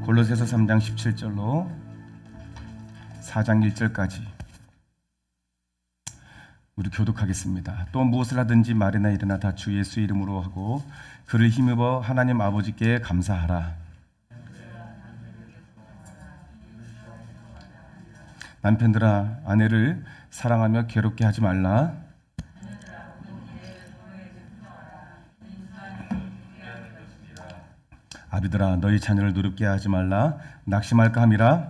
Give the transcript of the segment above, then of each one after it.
골로새서 3장 17절로 4장 1절까지 우리 교독하겠습니다. 또 무엇을 하든지 말이나 일이나 다 주 예수 이름으로 하고 그를 힘입어 하나님 아버지께 감사하라. 남편들아 아내를 사랑하며 괴롭게 하지 말라. 아비들아 너희 자녀를 노릇게 하지 말라. 낙심할까 함이라.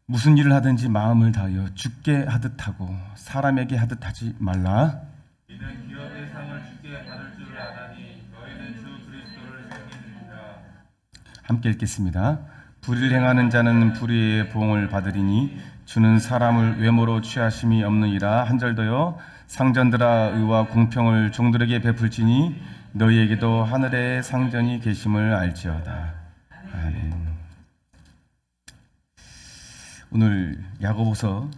무슨 일을 하든지 마음을 다하여 주께 하듯 하고 사람에게 하듯 하지 말라. 이는 기업의 상을 주께 받을 줄 아나니 너희는 주 그리스도를 섬기느니라. 함께 읽겠습니다. 불의를 행하는 자는 불의의 보응을 받으리니 주는 사람을 외모로 취하심이 없느니라. 한 절 더요. 상전들아 의와 공평을 종들에게 베풀지니 너희에게도 하늘에 상전이 계심을 알지어다. 아멘. 오늘 야고보서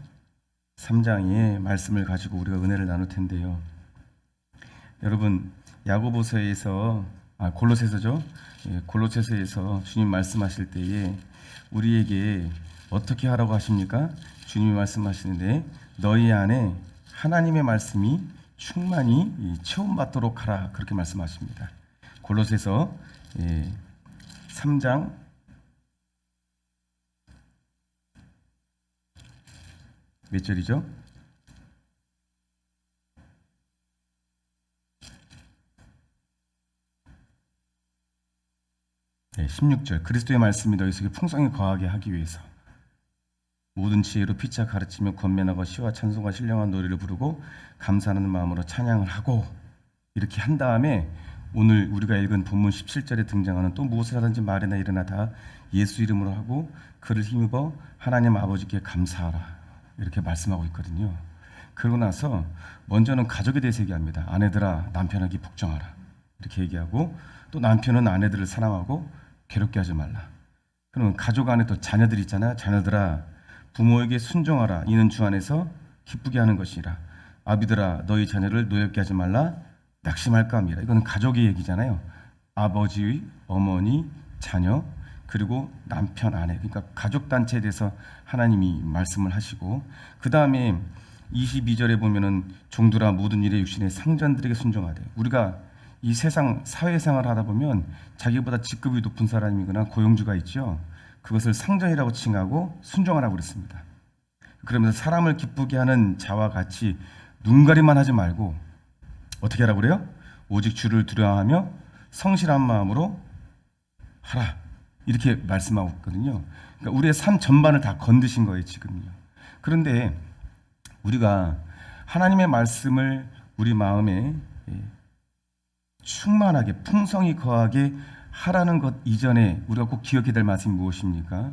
3장의 말씀을 가지고 우리가 은혜를 나눌 텐데요. 여러분 야고보서에서 골로새서죠. 골로새서에서 주님 말씀하실 때에 우리에게 어떻게 하라고 하십니까? 주님이 말씀하시는데 너희 안에 하나님의 말씀이 충만히 체험받도록 하라 그렇게 말씀하십니다. 골로새서 3장 몇 절이죠? 네, 16절. 그리스도의 말씀이 너희 속에 풍성히 거하게 하기 위해서 모든 지혜로 피차 가르치며 권면하고 시와 찬송과 신령한 노래를 부르고 감사하는 마음으로 찬양을 하고 이렇게 한 다음에 오늘 우리가 읽은 본문 17절에 등장하는 또 무엇을 하든지 말이나 일이나 다 예수 이름으로 하고 그를 힘입어 하나님 아버지께 감사하라 이렇게 말씀하고 있거든요. 그러고 나서 먼저는 가족에 대해서 얘기합니다. 아내들아 남편에게 복종하라 이렇게 얘기하고 또 남편은 아내들을 사랑하고 괴롭게 하지 말라. 그러면 가족 안에 또 자녀들 있잖아요. 자녀들아 부모에게 순종하라. 이는 주 안에서 기쁘게 하는 것이라. 아비들아 너희 자녀를 노엽게 하지 말라. 낙심할까 합니다. 이거는 가족의 얘기잖아요. 아버지, 어머니, 자녀 그리고 남편, 아내 그러니까 가족 단체에 대해서 하나님이 말씀을 하시고 그 다음에 22절에 보면은 종들아 모든 일에 육신의 상전들에게 순종하되 우리가 이 세상 사회생활을 하다 보면 자기보다 직급이 높은 사람이거나 고용주가 있죠. 그것을 상전이라고 칭하고 순종하라고 그랬습니다. 그러면서 사람을 기쁘게 하는 자와 같이 눈가리만 하지 말고 어떻게 하라고 그래요? 오직 주를 두려워하며 성실한 마음으로 하라 이렇게 말씀하고 있거든요. 그러니까 우리의 삶 전반을 다 건드신 거예요 지금요. 그런데 우리가 하나님의 말씀을 우리 마음에 충만하게 풍성히 거하게 하라는 것 이전에 우리가 꼭 기억해야 될 말씀이 무엇입니까?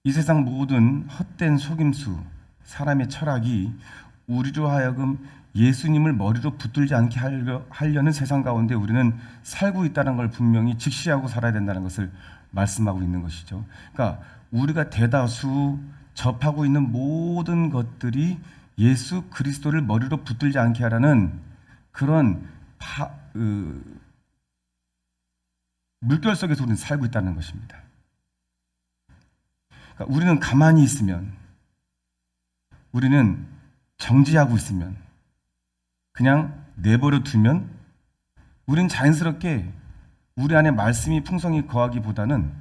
이 세상 모든 헛된 속임수, 사람의 철학이 우리로 하여금 예수님을 머리로 붙들지 않게 하려는 세상 가운데 우리는 살고 있다는 걸 분명히 직시하고 살아야 된다는 것을 말씀하고 있는 것이죠. 그러니까 우리가 대다수 접하고 있는 모든 것들이 예수 그리스도를 머리로 붙들지 않게 하라는 그런 물결 속에서 우리는 살고 있다는 것입니다. 그러니까 우리는 가만히 있으면, 우리는 정지하고 있으면, 그냥 내버려 두면 우리는 자연스럽게 우리 안에 말씀이 풍성히 거하기보다는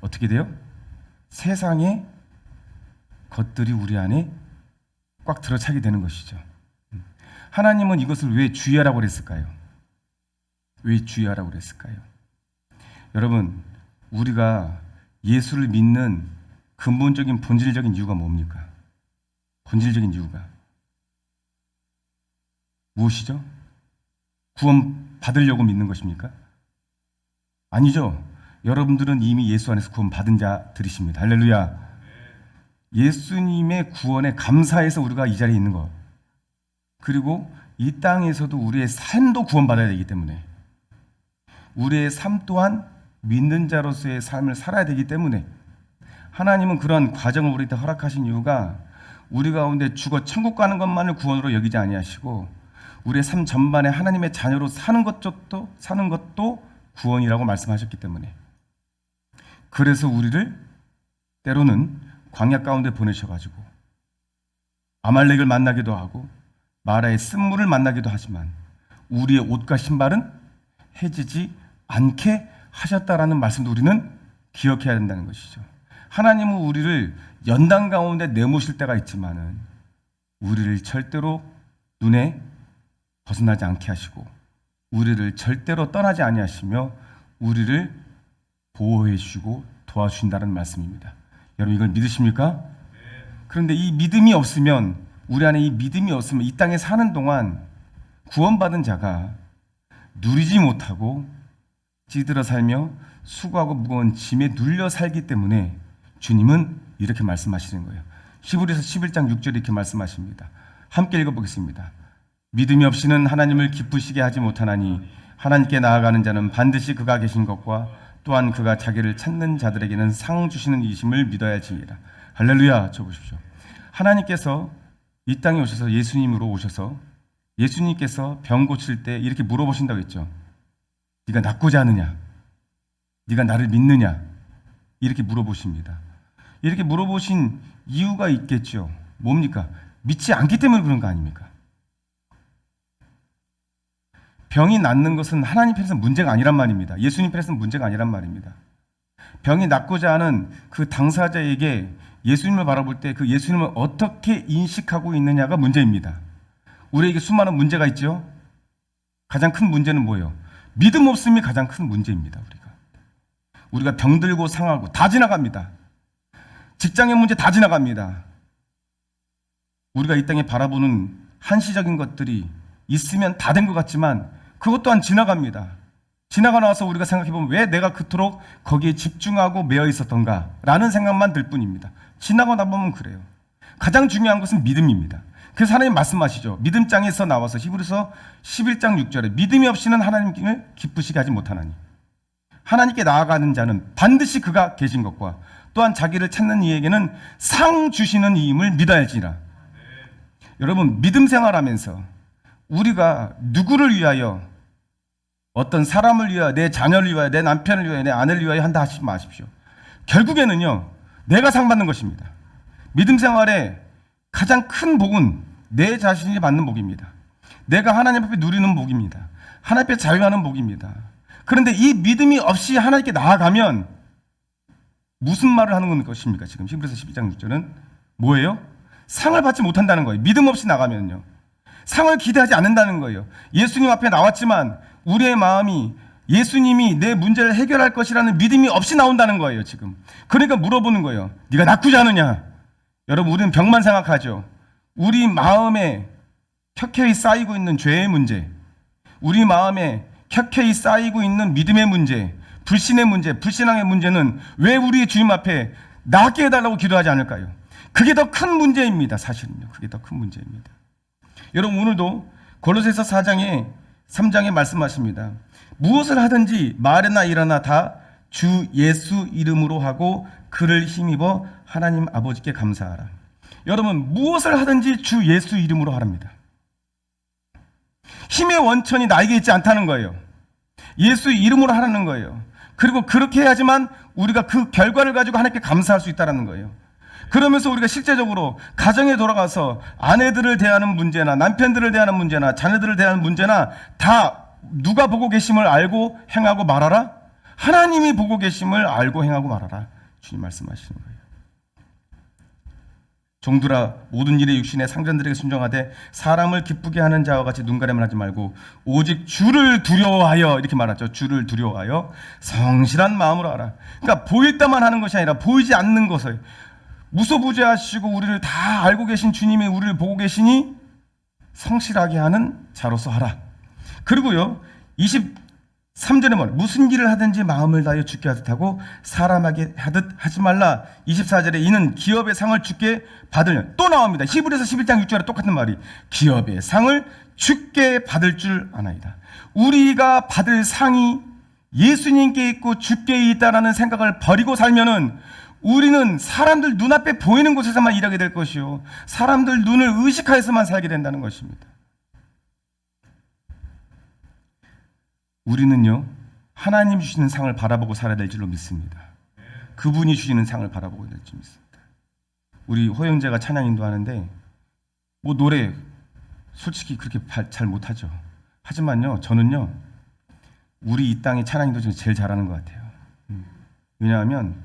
어떻게 돼요? 세상의 것들이 우리 안에 꽉 들어차게 되는 것이죠. 하나님은 이것을 왜 주의하라고 그랬을까요? 왜 주의하라고 그랬을까요? 여러분, 우리가 예수를 믿는 근본적인 본질적인 이유가 뭡니까? 본질적인 이유가 무엇이죠? 구원 받으려고 믿는 것입니까? 아니죠. 여러분들은 이미 예수 안에서 구원 받은 자들이십니다. 할렐루야. 예수님의 구원에 감사해서 우리가 이 자리에 있는 것. 그리고 이 땅에서도 우리의 삶도 구원받아야 되기 때문에 우리의 삶 또한 믿는 자로서의 삶을 살아야 되기 때문에 하나님은 그런 과정을 우리한테 허락하신 이유가 우리 가운데 죽어 천국 가는 것만을 구원으로 여기지 아니하시고 우리의 삶 전반에 하나님의 자녀로 사는 것도 구원이라고 말씀하셨기 때문에, 그래서 우리를 때로는 광야 가운데 보내셔가지고 아말렉을 만나기도 하고 마라의 쓴물을 만나기도 하지만 우리의 옷과 신발은 해지지 않게 하셨다라는 말씀도 우리는 기억해야 된다는 것이죠. 하나님은 우리를 연단 가운데 내모실 때가 있지만은 우리를 절대로 눈에 벗어나지 않게 하시고 우리를 절대로 떠나지 아니하시며 우리를 보호해 주시고 도와주신다는 말씀입니다. 여러분 이걸 믿으십니까? 그런데 이 믿음이 없으면, 우리 안에 이 믿음이 없으면 이 땅에 사는 동안 구원받은 자가 누리지 못하고 찌들어 살며 수고하고 무거운 짐에 눌려 살기 때문에 주님은 이렇게 말씀하시는 거예요. 히브리서 11장 6절에 이렇게 말씀하십니다. 함께 읽어보겠습니다. 믿음이 없이는 하나님을 기쁘시게 하지 못하나니 하나님께 나아가는 자는 반드시 그가 계신 것과 또한 그가 자기를 찾는 자들에게는 상 주시는 이심을 믿어야지니라. 할렐루야. 쳐보십시오. 하나님께서 이 땅에 오셔서 예수님으로 오셔서 예수님께서 병 고칠 때 이렇게 물어보신다고 했죠. 네가 낫고자 하느냐? 네가 나를 믿느냐? 이렇게 물어보십니다. 이렇게 물어보신 이유가 있겠죠. 뭡니까? 믿지 않기 때문에 그런 거 아닙니까? 병이 낫는 것은 하나님 편에서는 문제가 아니란 말입니다. 예수님 편에서는 문제가 아니란 말입니다. 병이 낫고자 하는 그 당사자에게 예수님을 바라볼 때 그 예수님을 어떻게 인식하고 있느냐가 문제입니다. 우리에게 수많은 문제가 있죠. 가장 큰 문제는 뭐예요? 믿음 없음이 가장 큰 문제입니다. 우리가 병들고 상하고 다 지나갑니다. 직장의 문제 다 지나갑니다. 우리가 이 땅에 바라보는 한시적인 것들이 있으면 다 된 것 같지만 그것 또한 지나갑니다. 지나가 나와서 우리가 생각해보면 왜 내가 그토록 거기에 집중하고 매여 있었던가 라는 생각만 들 뿐입니다. 지나고 나보면 그래요. 가장 중요한 것은 믿음입니다. 그래서 하나님 말씀하시죠. 믿음장에서 나와서 히브리서 11장 6절에 믿음이 없이는 하나님을 기쁘시게 하지 못하나니 하나님께 나아가는 자는 반드시 그가 계신 것과 또한 자기를 찾는 이에게는 상 주시는 이임을 믿어야지라. 여러분 믿음 생활하면서 우리가 누구를 위하여, 어떤 사람을 위하여, 내 자녀를 위하여, 내 남편을 위하여, 내 아내를 위하여 한다 하시지 마십시오. 결국에는요 내가 상 받는 것입니다. 믿음 생활의 가장 큰 복은 내 자신이 받는 복입니다. 내가 하나님 앞에 누리는 복입니다. 하나님 앞에 자유하는 복입니다. 그런데 이 믿음이 없이 하나님께 나아가면 무슨 말을 하는 것입니까? 지금 히브리서 12장 6절은 뭐예요? 상을 받지 못한다는 거예요. 믿음 없이 나가면요 상을 기대하지 않는다는 거예요. 예수님 앞에 나왔지만 우리의 마음이 예수님이 내 문제를 해결할 것이라는 믿음이 없이 나온다는 거예요. 지금 그러니까 물어보는 거예요. 네가 낫고자 하느냐? 여러분 우리는 병만 생각하죠. 우리 마음에 켜켜이 쌓이고 있는 죄의 문제, 우리 마음에 켜켜이 쌓이고 있는 믿음의 문제, 불신의 문제, 불신앙의 문제는 왜 우리 주님 앞에 낫게 해달라고 기도하지 않을까요? 그게 더 큰 문제입니다. 사실은요 그게 더 큰 문제입니다. 여러분 오늘도 골로새서 3장에 말씀하십니다. 무엇을 하든지 말이나 일어나 다 주 예수 이름으로 하고 그를 힘입어 하나님 아버지께 감사하라. 여러분 무엇을 하든지 주 예수 이름으로 하랍니다. 힘의 원천이 나에게 있지 않다는 거예요. 예수 이름으로 하라는 거예요. 그리고 그렇게 해야지만 우리가 그 결과를 가지고 하나님께 감사할 수 있다는 거예요. 그러면서 우리가 실제적으로 가정에 돌아가서 아내들을 대하는 문제나 남편들을 대하는 문제나 자녀들을 대하는 문제나 다 누가 보고 계심을 알고 행하고 말하라? 하나님이 보고 계심을 알고 행하고 말하라. 주님 말씀하시는 거예요. 종들아 모든 일에 육신의 상전들에게 순종하되 사람을 기쁘게 하는 자와 같이 눈가림을 하지 말고 오직 주를 두려워하여, 이렇게 말하죠. 주를 두려워하여 성실한 마음으로 하라. 그러니까 보일 때만 하는 것이 아니라 보이지 않는 것을, 무소부재하시고 우리를 다 알고 계신 주님이 우리를 보고 계시니 성실하게 하는 자로서 하라. 그리고요 23절에 말 무슨 일을 하든지 마음을 다하여 주께 하듯 하고 사람에게 하듯 하지 말라. 24절에 이는 기업의 상을 주께 받으려. 또 나옵니다. 히브리서 11장 6절에 똑같은 말이 기업의 상을 주께 받을 줄 아나이다. 우리가 받을 상이 예수님께 있고 주께 있다라는 생각을 버리고 살면은 우리는 사람들 눈앞에 보이는 곳에서만 일하게 될 것이요, 사람들 눈을 의식하여서만 살게 된다는 것입니다. 우리는요, 하나님 주시는 상을 바라보고 살아야 될 줄로 믿습니다. 그분이 주시는 상을 바라보고 될 줄 믿습니다. 우리 호영재가 찬양 인도하는데 뭐 노래 솔직히 그렇게 잘 못하죠. 하지만요, 저는요, 우리 이 땅의 찬양 인도 중에 제일 잘하는 것 같아요. 왜냐하면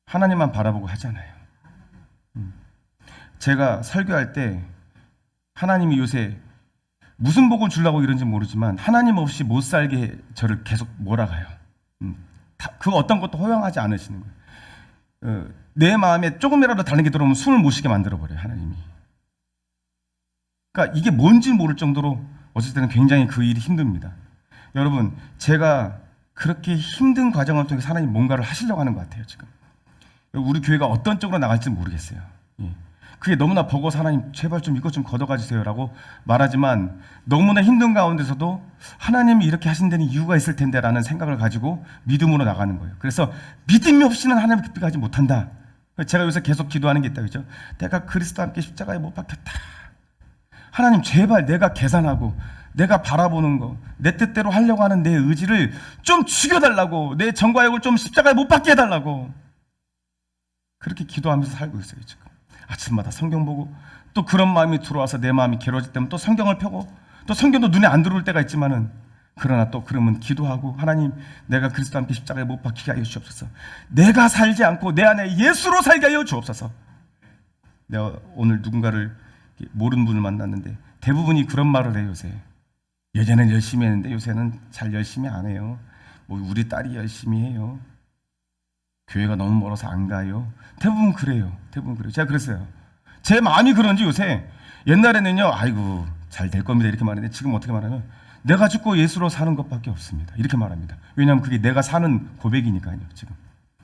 하나님만 바라보고 하잖아요. 제가 설교할 때 하나님이 요새 무슨 복을 주려고 이런지 모르지만 하나님 없이 못 살게 저를 계속 몰아가요. 그 어떤 것도 허용하지 않으시는 거예요. 내 마음에 조금이라도 다른 게 들어오면 숨을 못 쉬게 만들어버려요, 하나님이. 그러니까 이게 뭔지 모를 정도로 어쩔 때는 굉장히 그 일이 힘듭니다. 여러분, 제가 그렇게 힘든 과정을 통해서 하나님 뭔가를 하시려고 하는 것 같아요, 지금. 우리 교회가 어떤 쪽으로 나갈지 모르겠어요. 그게 너무나 버거워서 하나님 제발 좀 이것 좀 걷어가 주세요라고 말하지만 너무나 힘든 가운데서도 하나님이 이렇게 하신 데는 이유가 있을 텐데라는 생각을 가지고 믿음으로 나가는 거예요. 그래서 믿음이 없이는 하나님 깊이 가지 못한다. 제가 요새 계속 기도하는 게 있다, 그죠? 내가 그리스도와 함께 십자가에 못 박혔다. 하나님 제발 내가 계산하고 내가 바라보는 거, 내 뜻대로 하려고 하는 내 의지를 좀 죽여달라고, 내 정과욕을 좀 십자가에 못 박게 해달라고, 그렇게 기도하면서 살고 있어요, 지금. 아침마다 성경 보고, 또 그런 마음이 들어와서 내 마음이 괴로워질 때면 또 성경을 펴고, 또 성경도 눈에 안 들어올 때가 있지만은, 그러나 또 그러면 기도하고, 하나님 내가 그리스도와 함께 십자가에 못 박히게 하여 주옵소서. 내가 살지 않고 내 안에 예수로 살게 하여 주옵소서. 내가 오늘 누군가를 모르는 분을 만났는데 대부분이 그런 말을 해요, 요새. 예전엔 열심히 했는데 요새는 잘 열심히 안 해요. 뭐 우리 딸이 열심히 해요. 교회가 너무 멀어서 안 가요. 대부분 그래요. 제가 그랬어요. 제 마음이 그런지 요새, 옛날에는요, 아이고 잘 될 겁니다 이렇게 말했는데 지금 어떻게 말하면 내가 죽고 예수로 사는 것밖에 없습니다 이렇게 말합니다. 왜냐하면 그게 내가 사는 고백이니까요. 지금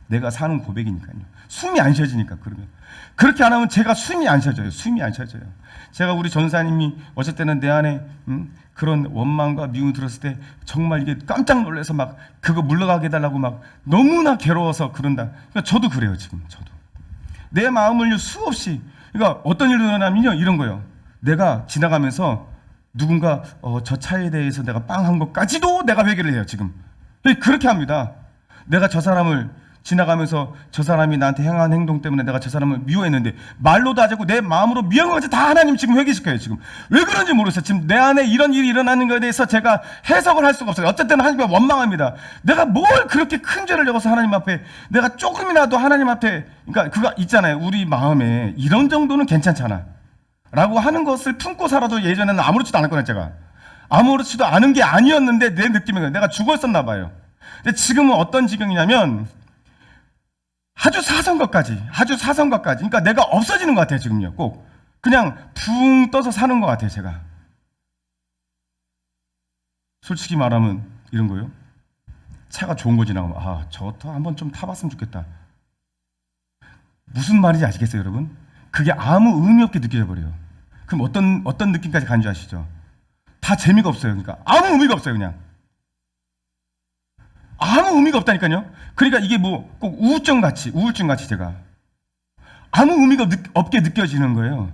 내가 사는 고백이니까요. 숨이 안 쉬어지니까. 그러면 그렇게 안 하면 제가 숨이 안 쉬어져요. 제가 우리 전사님이 어쩔 때는 내 안에 그런 원망과 미움이 들었을 때 정말 이게 깜짝 놀라서 막 그거 물러가게 해달라고 막 너무나 괴로워서 그런다. 그러니까 저도 그래요, 지금. 저도 내 마음을 수없이, 그러니까 어떤 일도 일어나면요, 이런 거예요. 내가 지나가면서 누군가 저 차에 대해서 내가 빵 한 것까지도 내가 회개를 해요, 지금. 그렇게 합니다. 내가 저 사람을 지나가면서 저 사람이 나한테 행한 행동 때문에 내가 저 사람을 미워했는데 말로도 하지 않고 내 마음으로 미워한 것까지 다 하나님 지금 회개시켜요. 지금 왜 그런지 모르겠어요. 지금 내 안에 이런 일이 일어나는 것에 대해서 제가 해석을 할 수가 없어요. 어쨌든 하나님께 원망합니다. 내가 뭘 그렇게 큰 죄를 적어서 하나님 앞에 내가 조금이라도 하나님 앞에, 그러니까 그거 있잖아요, 우리 마음에 이런 정도는 괜찮잖아 라고 하는 것을 품고 살아도 예전에는 아무렇지도 않았거든요. 제가 아무렇지도 않은 게 아니었는데 내 느낌이 내가 죽었었나 봐요. 근데 지금은 어떤 지경이냐면 아주 사선 것까지. 그러니까 내가 없어지는 것 같아요, 지금요. 꼭 그냥 붕 떠서 사는 것 같아요, 제가. 솔직히 말하면 이런 거예요. 차가 좋은 거 지나가면 저것도 한번 좀 타봤으면 좋겠다. 무슨 말인지 아시겠어요, 여러분? 그게 아무 의미 없게 느껴져 버려요. 그럼 어떤 느낌까지 가는 줄 아시죠? 다 재미가 없어요. 그러니까 아무 의미가 없어요, 그냥. 아무 의미가 없다니까요. 그러니까 이게 뭐 꼭 우울증 같이 제가 아무 의미가 없게 느껴지는 거예요.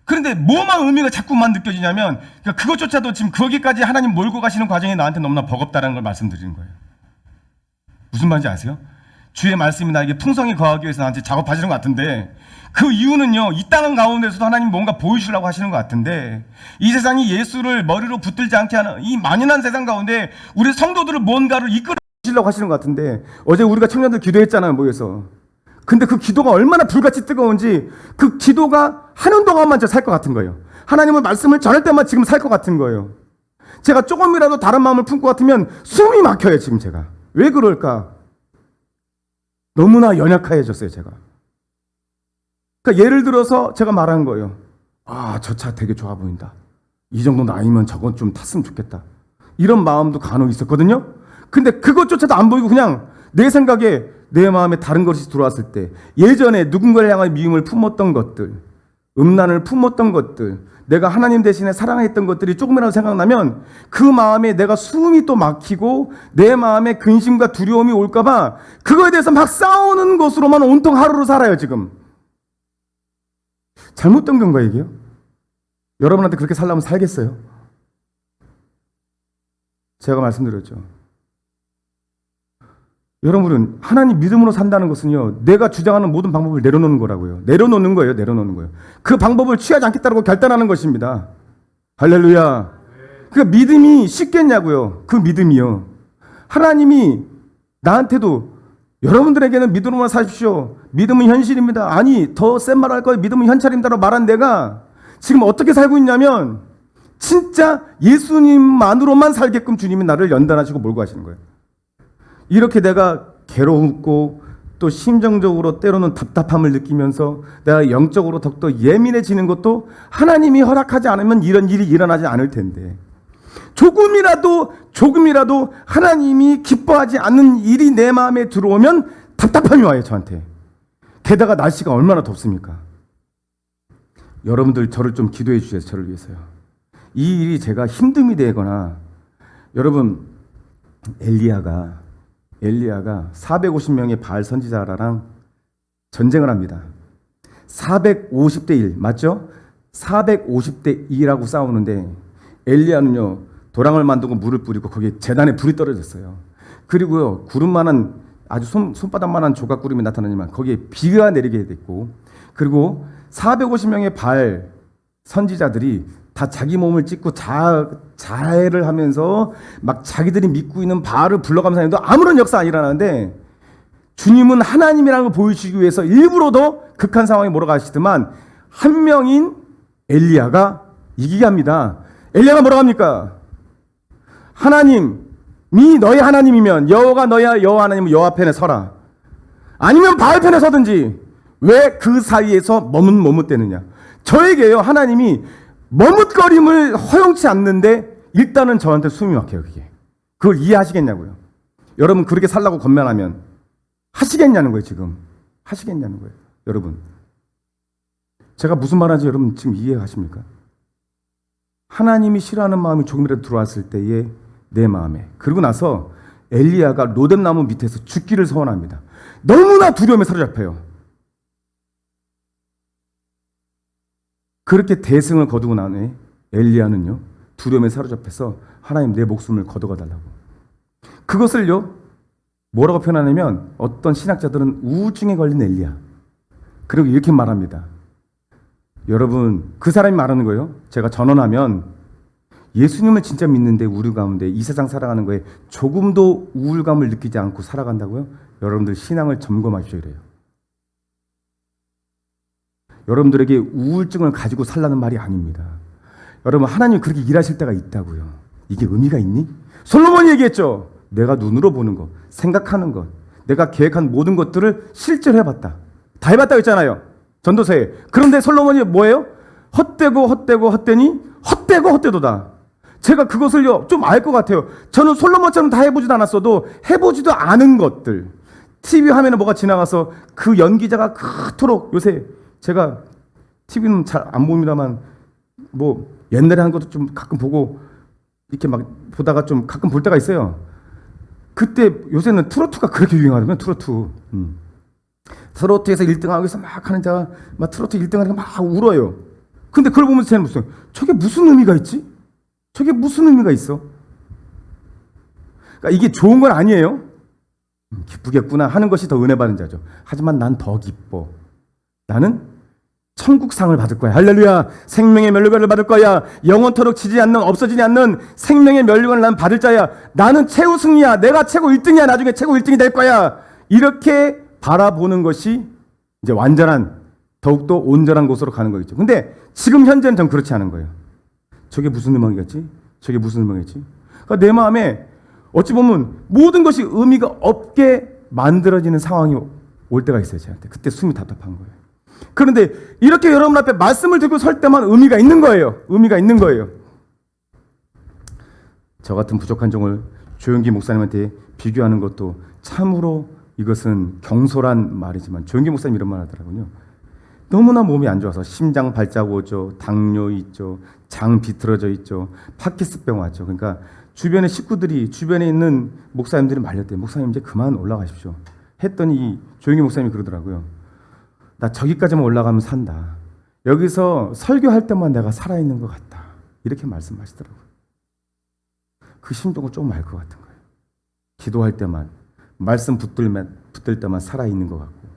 그런데 뭐만 의미가 자꾸만 느껴지냐면, 그러니까 그것조차도 지금 거기까지 하나님 몰고 가시는 과정이 나한테 너무나 버겁다는 걸 말씀드리는 거예요. 무슨 말인지 아세요? 주의 말씀이 나에게 풍성히 거하기 위해서 나한테 작업하시는 것 같은데, 그 이유는요, 이 땅 가운데서도 하나님 뭔가 보여주려고 하시는 것 같은데, 이 세상이 예수를 머리로 붙들지 않게 하는 이 만연한 세상 가운데 우리 성도들을 뭔가를 이끌어 주시려고 하시는 것 같은데, 어제 우리가 청년들 기도했잖아요, 모여서. 근데 그 기도가 얼마나 불같이 뜨거운지, 그 기도가 하는 동안만 살 것 같은 거예요. 하나님의 말씀을 전할 때만 지금 살 것 같은 거예요. 제가 조금이라도 다른 마음을 품고 같으면 숨이 막혀요, 지금 제가. 왜 그럴까? 너무나 연약해졌어요, 제가. 그러니까 예를 들어서 제가 말한 거예요. 저 차 되게 좋아 보인다. 이 정도 나이면 저건 좀 탔으면 좋겠다. 이런 마음도 간혹 있었거든요. 근데 그것조차도 안 보이고 그냥 내 생각에, 내 마음에 다른 것이 들어왔을 때, 예전에 누군가를 향한 미움을 품었던 것들, 음란을 품었던 것들, 내가 하나님 대신에 사랑했던 것들이 조금이라도 생각나면 그 마음에 내가 숨이 또 막히고 내 마음에 근심과 두려움이 올까봐 그거에 대해서 막 싸우는 것으로만 온통 하루를 살아요. 지금 잘못된 건가 이게요? 여러분한테 그렇게 살려면 살겠어요? 제가 말씀드렸죠. 여러분은 하나님 믿음으로 산다는 것은요, 내가 주장하는 모든 방법을 내려놓는 거라고요. 내려놓는 거예요. 내려놓는 거예요. 그 방법을 취하지 않겠다고 결단하는 것입니다. 할렐루야. 그 믿음이 쉽겠냐고요. 그 믿음이요. 하나님이 나한테도 여러분들에게는 믿음으로만 사십시오. 믿음은 현실입니다. 아니, 더 센 말 할 거예요. 믿음은 현찰입니다라고 말한 내가 지금 어떻게 살고 있냐면 진짜 예수님만으로만 살게끔 주님이 나를 연단하시고 몰고 가시는 거예요. 이렇게 내가 괴로웠고 또 심정적으로 때로는 답답함을 느끼면서 내가 영적으로 더욱더 예민해지는 것도 하나님이 허락하지 않으면 이런 일이 일어나지 않을 텐데, 조금이라도 하나님이 기뻐하지 않는 일이 내 마음에 들어오면 답답함이 와요, 저한테. 게다가 날씨가 얼마나 덥습니까? 여러분들 저를 좀 기도해 주세요. 저를 위해서요. 이 일이 제가 힘듦이 되거나, 여러분 엘리야가 450명의 바알 선지자랑 전쟁을 합니다. 450대 1 맞죠? 450대 2라고 싸우는데 엘리야는요, 도랑을 만들고 물을 뿌리고 거기에 제단에 불이 떨어졌어요. 그리고요, 구름만한 아주 손바닥만한 조각구름이 나타나지만 거기에 비가 내리게 됐고, 그리고 450명의 바알 선지자들이 다 자기 몸을 찢고 자해를 하면서 막 자기들이 믿고 있는 바알을 불러가면서 하는데 아무런 역사 안 일어나는데, 주님은 하나님이라는 걸 보여주기 위해서 일부러 더 극한 상황에 몰아가시더만 한 명인 엘리야가 이기게 합니다. 엘리야가 뭐라고 합니까? 하나님이 너희 하나님이면 여호와가 너희 여호와 하나님은 여호와 편에 서라. 아니면 바알 편에 서든지 왜 그 사이에서 머뭇대느냐. 저에게요, 하나님이 머뭇거림을 허용치 않는데 일단은 저한테 숨이 막혀요. 그걸 이해하시겠냐고요. 여러분 그렇게 살라고 권면하면 하시겠냐는 거예요. 지금 하시겠냐는 거예요. 여러분 제가 무슨 말하는지 여러분 지금 이해하십니까? 하나님이 싫어하는 마음이 조금이라도 들어왔을 때에 내 마음에, 그리고 나서 엘리야가 로뎀나무 밑에서 죽기를 소원합니다. 너무나 두려움에 사로잡혀요. 그렇게 대승을 거두고 난 후에 엘리야는요, 두려움에 사로잡혀서 하나님 내 목숨을 거둬가 달라고. 그것을요 뭐라고 표현하냐면, 어떤 신학자들은 우울증에 걸린 엘리야, 그리고 이렇게 말합니다. 여러분 그 사람이 말하는 거예요. 제가 전언하면 예수님을 진짜 믿는데 우리 가운데 이 세상 살아가는 거에 조금도 우울감을 느끼지 않고 살아간다고요? 여러분들 신앙을 점검하십시오 이래요. 여러분들에게 우울증을 가지고 살라는 말이 아닙니다. 여러분 하나님 그렇게 일하실 때가 있다고요. 이게 의미가 있니? 솔로몬이 얘기했죠. 내가 눈으로 보는 것, 생각하는 것, 내가 계획한 모든 것들을 실제로 해봤다. 다 해봤다고 했잖아요, 전도서에. 그런데 솔로몬이 뭐예요? 헛되니 헛되고 헛되도다. 제가 그것을요 좀 알 것 같아요. 저는 솔로몬처럼 다 해보지도 않았어도 해보지도 않은 것들, TV 화면에 뭐가 지나가서 그 연기자가 그토록, 요새 제가 TV는 잘 안 봅니다만 뭐 옛날에 한 것도 좀 가끔 보고 이렇게 막 보다가 좀 가끔 볼 때가 있어요. 그때 요새는 트로트가 그렇게 유행하더라고요. 트로트에서 1등하고 해서 막 하는 자가 막 트로트 1등하니까 막 울어요. 근데 그걸 보면서 쟤는 저게 무슨 의미가 있지? 저게 무슨 의미가 있어? 그러니까 이게 좋은 건 아니에요. 기쁘겠구나 하는 것이 더 은혜 받은 자죠. 하지만 난 더 기뻐. 나는 천국상을 받을 거야. 할렐루야. 생명의 면류관을 받을 거야. 영원토록 지지 않는, 없어지지 않는 생명의 면류관을 난 받을 자야. 나는 최우승이야. 내가 최고 1등이야. 나중에 최고 1등이 될 거야. 이렇게 바라보는 것이 이제 완전한, 더욱더 온전한 곳으로 가는 거겠죠. 근데 지금 현재는 전 그렇지 않은 거예요. 저게 무슨 음악이었지? 저게 무슨 음악이었지? 그러니까 내 마음에 어찌 보면 모든 것이 의미가 없게 만들어지는 상황이 올 때가 있어요, 저한테. 그때 숨이 답답한 거예요. 그런데 이렇게 여러분 앞에 말씀을 듣고 설 때만 의미가 있는 거예요. 의미가 있는 거예요. 저 같은 부족한 종을 조용기 목사님한테 비교하는 것도 참으로 이것은 경솔한 말이지만, 조용기 목사님 이런 말 하더라고요. 너무나 몸이 안 좋아서 심장 발작 오죠, 당뇨 있죠, 장 비틀어져 있죠, 파키스병 왔죠. 그러니까 주변의 식구들이, 주변에 있는 목사님들이 말렸대요. 목사님 이제 그만 올라가십시오. 했더니 조용히 목사님이 그러더라고요. 나 저기까지만 올라가면 산다. 여기서 설교할 때만 내가 살아있는 것 같다. 이렇게 말씀하시더라고요. 그 심정을 조금 알 것 같은 거예요. 기도할 때만, 말씀 붙들 때만 살아있는 것 같고,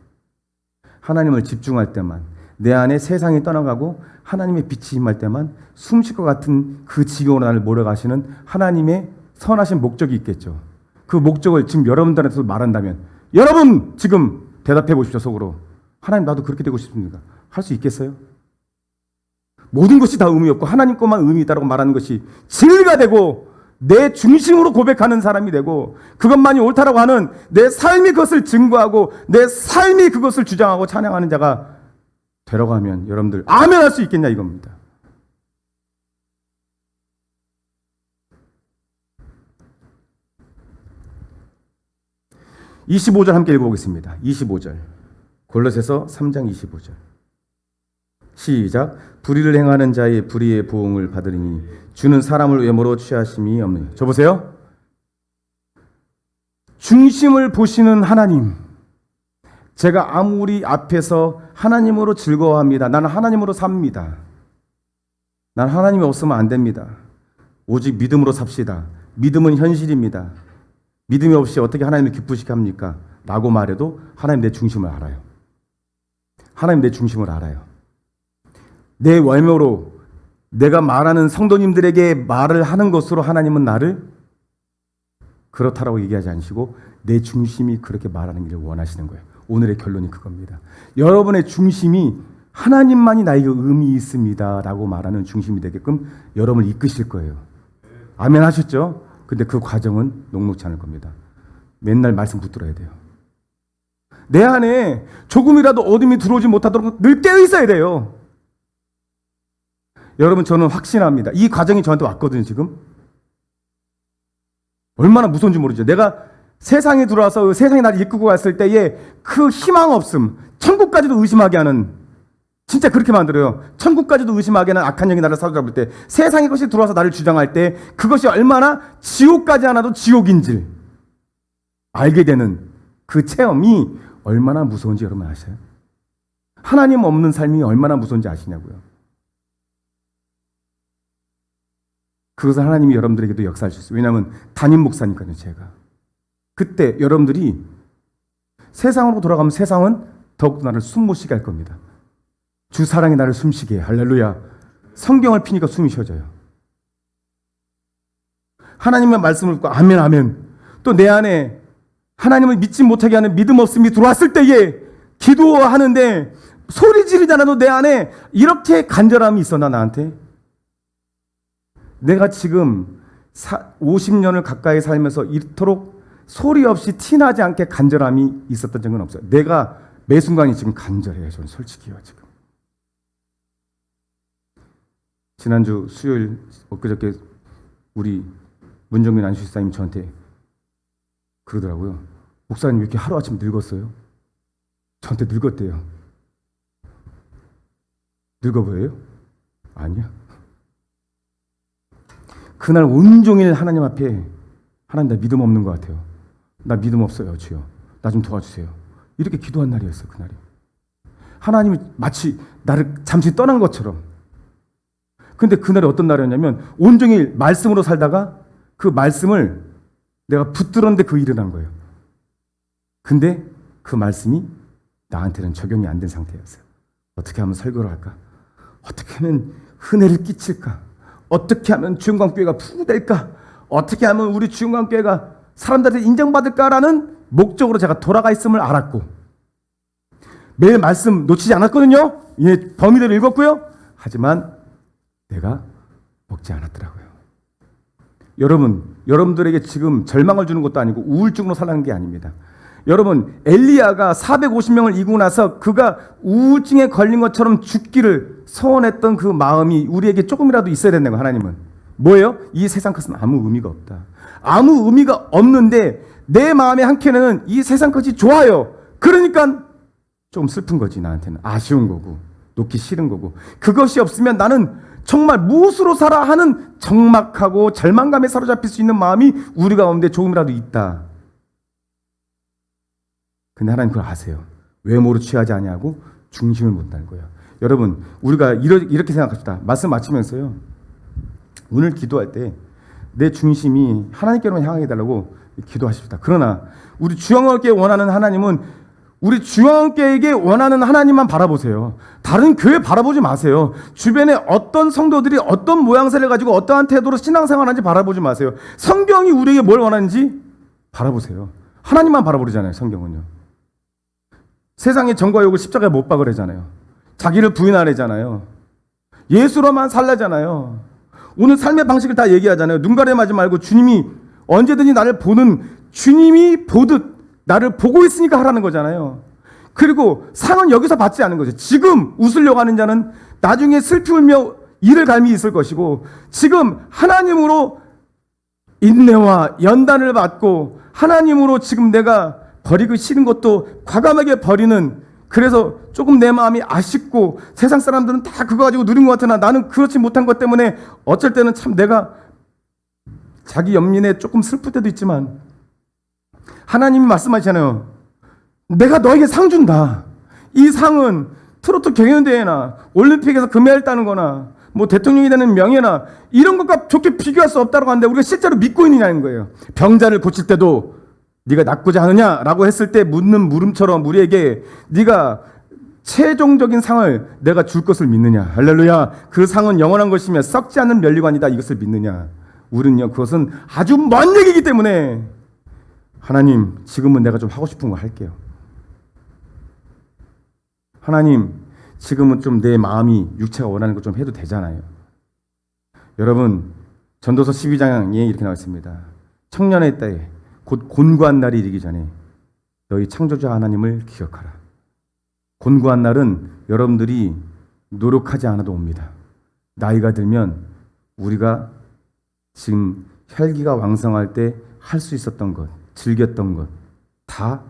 하나님을 집중할 때만, 내 안에 세상이 떠나가고 하나님의 빛이 임할 때만 숨 쉴 것 같은 그 지경으로 나를 몰아가시는 하나님의 선하신 목적이 있겠죠. 그 목적을 지금 여러분들한테도 말한다면, 여러분 지금 대답해 보십시오. 속으로. 하나님, 나도 그렇게 되고 싶습니까? 할 수 있겠어요? 모든 것이 다 의미 없고 하나님 것만 의미 있다고 말하는 것이 진리가 되고 내 중심으로 고백하는 사람이 되고 그것만이 옳다라고 하는 내 삶이 그것을 증거하고 내 삶이 그것을 주장하고 찬양하는 자가 되라고 하면 여러분들 아멘 할 수 있겠냐 이겁니다. (25절) 함께 읽어보겠습니다. 25절 골로새서 3장 25절 시작. 불의를 행하는 자의 불의의 보응을 받으리니 주는 사람을 외모로 취하심이 없느니. 저 보세요. 중심을 보시는 하나님. 제가 아무리 앞에서 하나님으로 즐거워합니다. 나는 하나님으로 삽니다. 난 하나님이 없으면 안 됩니다. 오직 믿음으로 삽시다. 믿음은 현실입니다. 믿음이 없이 어떻게 하나님을 기쁘시게 합니까? 라고 말해도 하나님 내 중심을 알아요. 하나님 내 중심을 알아요. 내 외모로 내가 말하는 성도님들에게 말을 하는 것으로 하나님은 나를 그렇다라고 얘기하지 않으시고 내 중심이 그렇게 말하는 길을 원하시는 거예요. 오늘의 결론이 그겁니다. 여러분의 중심이 하나님만이 나에게 의미 있습니다 라고 말하는 중심이 되게끔 여러분을 이끄실 거예요. 아멘 하셨죠? 근데 그 과정은 녹록지 않을 겁니다. 맨날 말씀 붙들어야 돼요. 내 안에 조금이라도 어둠이 들어오지 못하도록 늘 깨어 있어야 돼요. 여러분, 저는 확신합니다. 이 과정이 저한테 왔거든요, 지금. 얼마나 무서운지 모르죠. 내가 세상에 들어와서 세상이 나를 이끌고 갔을 때에 그 희망 없음, 천국까지도 의심하게 하는, 진짜 그렇게 만들어요. 천국까지도 의심하게 하는 악한 영이 나를 사로잡을 때, 세상의 것이 들어와서 나를 주장할 때 그것이 얼마나 지옥까지 않아도 지옥인지 알게 되는 그 체험이 얼마나 무서운지 여러분 아세요? 하나님 없는 삶이 얼마나 무서운지 아시냐고요. 그것을 하나님이 여러분들에게도 역사할 수 있어요. 왜냐하면 담임 목사니까요, 제가. 그때 여러분들이 세상으로 돌아가면 세상은 더욱더 나를 숨 못 쉬게 할 겁니다. 주 사랑이 나를 숨쉬게 해. 할렐루야. 성경을 피니까 숨이 쉬어져요. 하나님의 말씀을 듣고 아멘 아멘. 또 내 안에 하나님을 믿지 못하게 하는 믿음 없음이 들어왔을 때에 기도하는데 소리 지르지 않아도 내 안에 이렇게 간절함이 있어. 나한테 내가 지금 50년을 가까이 살면서 이토록 소리 없이 티나지 않게 간절함이 있었던 적은 없어요. 내가 매 순간이 지금 간절해요. 저는 솔직히요. 지금 지난주 수요일 엊그저께 우리 문정민 안수사님이 저한테 그러더라고요. 목사님 왜 이렇게 하루아침에 늙었어요? 저한테 늙었대요. 늙어 보여요? 아니야. 그날 온종일 하나님 앞에 하나님 나 믿음 없는 것 같아요. 나 믿음 없어요. 주여. 나 좀 도와주세요. 이렇게 기도한 날이었어요. 그날이. 하나님이 마치 나를 잠시 떠난 것처럼. 근데 그날이 어떤 날이었냐면 온종일 말씀으로 살다가 그 말씀을 내가 붙들었는데 그 일을 한 거예요. 근데 그 말씀이 나한테는 적용이 안 된 상태였어요. 어떻게 하면 설교를 할까? 어떻게 하면 은혜를 끼칠까? 어떻게 하면 주영광교회가 부흥될까? 어떻게 하면 우리 주영광교회가 사람들한테 인정받을까라는 목적으로 제가 돌아가 있음을 알았고 매일 말씀 놓치지 않았거든요. 예, 범위대로 읽었고요. 하지만 내가 먹지 않았더라고요. 여러분들에게 지금 절망을 주는 것도 아니고 우울증으로 살라는 게 아닙니다. 여러분, 엘리야가 450명을 이기고 나서 그가 우울증에 걸린 것처럼 죽기를 소원했던 그 마음이 우리에게 조금이라도 있어야 된다는 거예요. 하나님은 뭐예요? 이 세상 것은 아무 의미가 없다. 아무 의미가 없는데 내 마음의 한켠에는 이 세상 것이 좋아요. 그러니까 조금 슬픈 거지. 나한테는 아쉬운 거고 놓기 싫은 거고, 그것이 없으면 나는 정말 무엇으로 살아 하는 적막하고 절망감에 사로잡힐 수 있는 마음이 우리 가운데 조금이라도 있다. 근데 하나님 그걸 아세요. 외모로 취하지 아니하고 중심을 본다는 거예요. 여러분, 우리가 이렇게 생각합시다. 말씀 마치면서요, 오늘 기도할 때 내 중심이 하나님께로만 향하게 해달라고 기도하십시다. 그러나 우리 주영학교에 원하는 하나님은 우리 주영학교에게 원하는 하나님만 바라보세요. 다른 교회 바라보지 마세요. 주변에 어떤 성도들이 어떤 모양새를 가지고 어떠한 태도로 신앙생활하는지 바라보지 마세요. 성경이 우리에게 뭘 원하는지 바라보세요. 하나님만 바라보잖아요. 성경은요. 세상의 정과 욕을 십자가에 못 박으래잖아요. 자기를 부인하래잖아요. 예수로만 살라잖아요. 오늘 삶의 방식을 다 얘기하잖아요. 눈 가려마지 말고 주님이 언제든지 나를 보는, 주님이 보듯 나를 보고 있으니까 하라는 거잖아요. 그리고 상은 여기서 받지 않는 거죠. 지금 웃으려고 하는 자는 나중에 슬피 울며 이를 갈미 있을 것이고, 지금 하나님으로 인내와 연단을 받고 하나님으로 지금 내가 버리기 싫은 것도 과감하게 버리는, 그래서 조금 내 마음이 아쉽고 세상 사람들은 다 그거 가지고 누린 것 같으나 나는 그렇지 못한 것 때문에 어쩔 때는 참 내가 자기 연민에 조금 슬플 때도 있지만, 하나님이 말씀하시잖아요. 내가 너에게 상 준다. 이 상은 트로트 경연대회나 올림픽에서 금메달 따는 거나 뭐 대통령이 되는 명예나 이런 것과 좋게 비교할 수 없다고 하는데, 우리가 실제로 믿고 있느냐는 거예요. 병자를 고칠 때도 네가 낫고자 하느냐라고 했을 때 묻는 물음처럼 우리에게 네가 최종적인 상을 내가 줄 것을 믿느냐. 할렐루야. 그 상은 영원한 것이며 썩지 않는 면류관이다. 이것을 믿느냐. 우리는요, 그것은 아주 먼 얘기이기 때문에 하나님, 지금은 내가 좀 하고 싶은 거 할게요. 하나님, 지금은 좀 내 마음이, 육체가 원하는 거 좀 해도 되잖아요. 여러분, 전도서 12장에 이렇게 나와 있습니다. 청년의 때에 곧 곤고한 날이 이르기 전에 너희 창조자 하나님을 기억하라. 곤고한 날은 여러분들이 노력하지 않아도 옵니다. 나이가 들면 우리가 지금 혈기가 왕성할 때 할 수 있었던 것, 즐겼던 것 다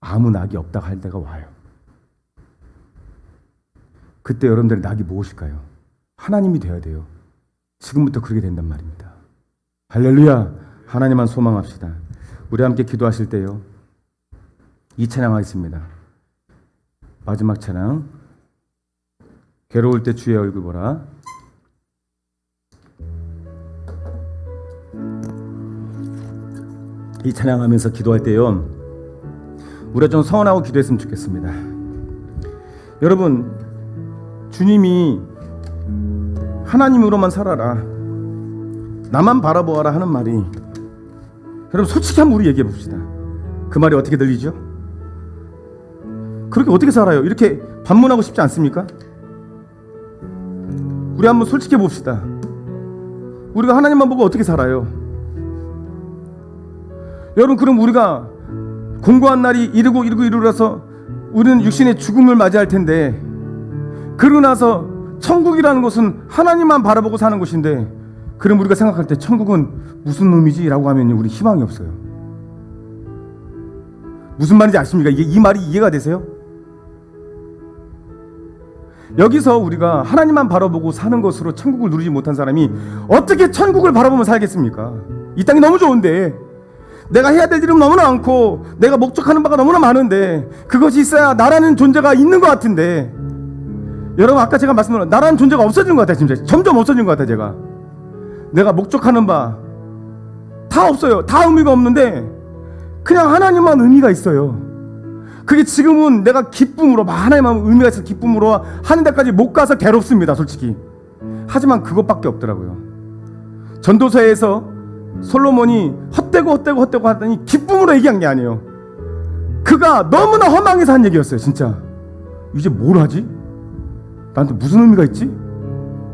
아무 낙이 없다 할 때가 와요. 그때 여러분들의 낙이 무엇일까요? 하나님이 되어야 돼요. 지금부터 그렇게 된단 말입니다. 할렐루야. 하나님만 소망합시다. 우리 함께 기도하실 때요, 이 찬양하겠습니다. 마지막 찬양, 괴로울 때 주의 얼굴 보라. 이 찬양하면서 기도할 때요, 우리가 좀 서운하고 기도했으면 좋겠습니다. 여러분, 주님이 하나님으로만 살아라, 나만 바라보아라 하는 말이, 여러분 솔직히 한번 우리 얘기해 봅시다. 그 말이 어떻게 들리죠? 그렇게 어떻게 살아요? 이렇게 반문하고 싶지 않습니까? 우리 한번 솔직해 봅시다. 우리가 하나님만 보고 어떻게 살아요? 여러분, 그럼 우리가 공고한 날이 이르러서 우리는 육신의 죽음을 맞이할 텐데, 그러고 나서 천국이라는 것은 하나님만 바라보고 사는 곳인데, 그럼 우리가 생각할 때 천국은 무슨 놈이지? 라고 하면 우리 희망이 없어요. 무슨 말인지 아십니까? 이 말이 이해가 되세요? 여기서 우리가 하나님만 바라보고 사는 것으로 천국을 누리지 못한 사람이 어떻게 천국을 바라보며 살겠습니까? 이 땅이 너무 좋은데, 내가 해야 될 일은 너무나 많고 내가 목적하는 바가 너무나 많은데, 그것이 있어야 나라는 존재가 있는 것 같은데, 여러분 아까 제가 말씀드린 나라는 존재가 없어지는 것 같아요. 진짜 점점 없어지는 것 같아요. 제가 내가 목적하는 바 다 없어요. 다 의미가 없는데 그냥 하나님만 의미가 있어요. 그게 지금은 내가 기쁨으로, 하나님만 의미가 있어서 기쁨으로 하는 데까지 못 가서 괴롭습니다, 솔직히. 하지만 그것밖에 없더라고요. 전도서에서 솔로몬이 헛되고 하더니 기쁨으로 얘기한 게 아니에요. 그가 너무나 허망해서 한 얘기였어요. 진짜 이제 뭘 하지? 나한테 무슨 의미가 있지?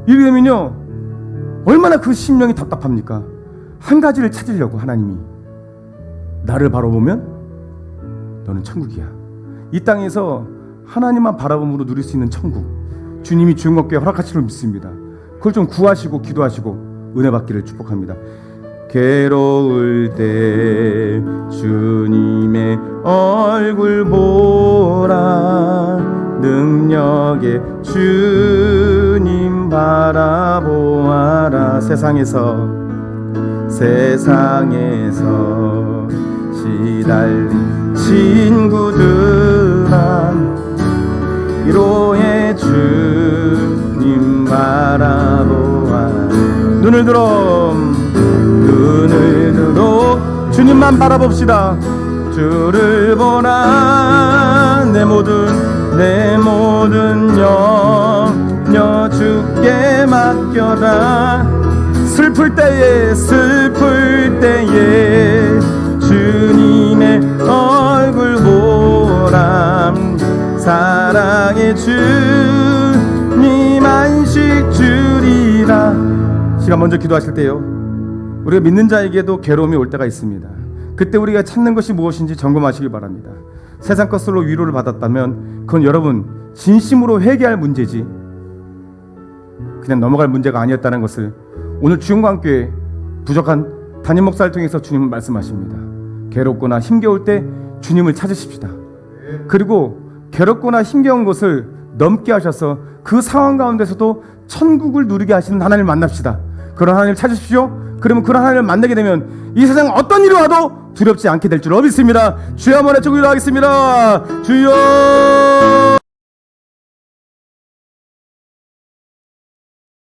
이렇게 되면요, 얼마나 그 심령이 답답합니까? 한 가지를 찾으려고 하나님이 나를 바라보면 너는 천국이야. 이 땅에서 하나님만 바라봄으로 누릴 수 있는 천국, 주님이 주영학교에 허락하시기를 믿습니다. 그걸 좀 구하시고 기도하시고 은혜 받기를 축복합니다. 괴로울 때 주님의 얼굴 보라. 능력의 주님 바라보아라. 세상에서 시달린 친구들아 위로의 주님 바라보아. 눈을 들어 주님만 바라봅시다. 주를 보라. 내 모든 염려 주께 맡겨라. 슬플 때에 주님의 얼굴 보라. 사랑의 주님 안식 주리라. 시간 먼저 기도하실 때요, 우리가 믿는 자에게도 괴로움이 올 때가 있습니다. 그때 우리가 찾는 것이 무엇인지 점검하시기 바랍니다. 세상 것으로 위로를 받았다면 그건 여러분 진심으로 회개할 문제지 그냥 넘어갈 문제가 아니었다는 것을 오늘 주영광교회 부족한 담임 목사를 통해서 주님은 말씀하십니다. 괴롭거나 힘겨울 때 주님을 찾으십시다. 그리고 괴롭거나 힘겨운 것을 넘게 하셔서 그 상황 가운데서도 천국을 누리게 하시는 하나님을 만납시다. 그런 하나님을 찾으십시오. 그러면 그런 하나님을 만나게 되면 이 세상 어떤 일이 와도 두렵지 않게 될 줄 믿습니다. 주여 한번 외쳐 기도하겠습니다. 주여.